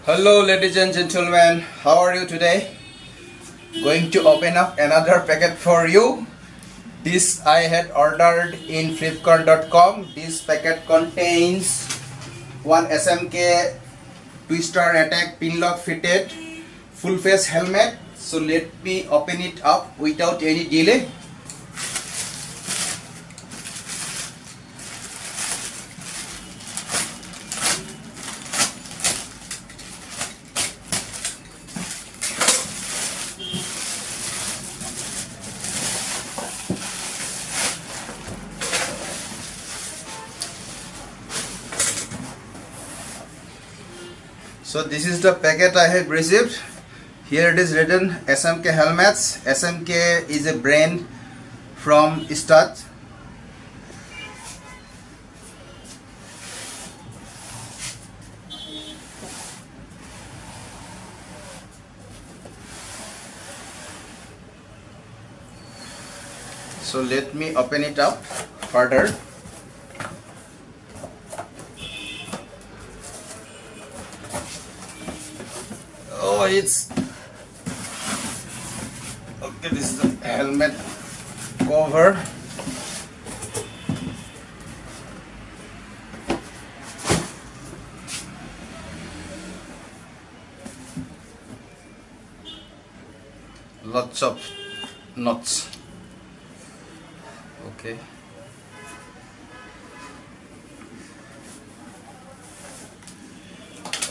Hello ladies and gentlemen, how are you today? Going to open up another packet for you. This I had ordered in flipkart.com. This packet contains one SMK Twister Attack PINLOCK fitted full face helmet. So let me open it up without any delay. So this is the packet I have received. Here it is written SMK helmets. SMK is a brand from Stat. So let me open it up further. Oh, it's okay. This is the helmet cover. Lots of nuts. Okay.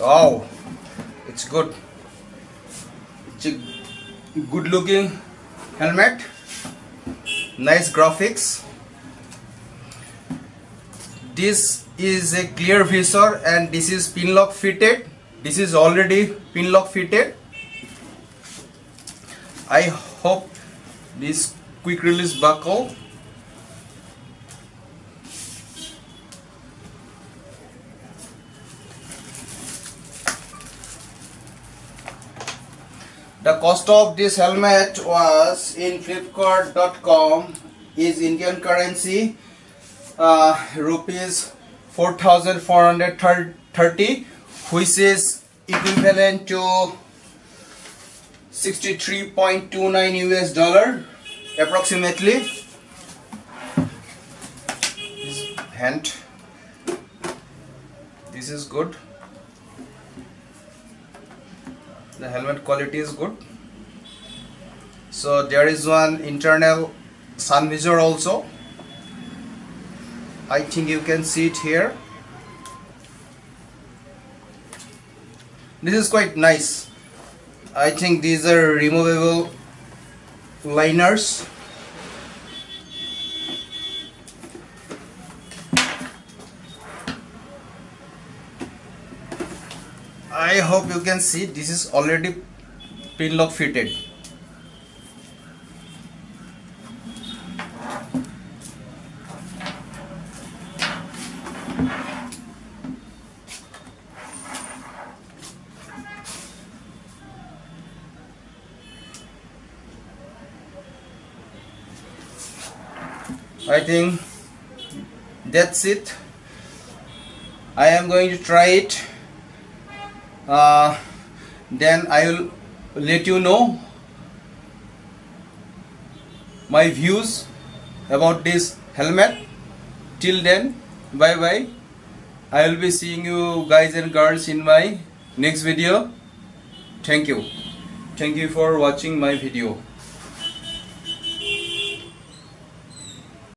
Oh, it's good. It's a good looking helmet, nice graphics. This is a clear visor and this is PINLOCK fitted. This is already PINLOCK fitted. I hope this quick release buckle. The cost of this helmet was in flipkart.com is Indian currency rupees 4,430, which is equivalent to 63.29 US dollar approximately. This hand, this is good. The helmet quality is good. So there is one internal sun visor also. I think you can see it here. This is quite nice. I think these are removable liners. I hope you can see this is already PINLOCK fitted. I think that's it. I am going to try it. Then I will let you know my views about this helmet. Till then, bye bye. I will be seeing you guys and girls in my next video. Thank you for watching my video.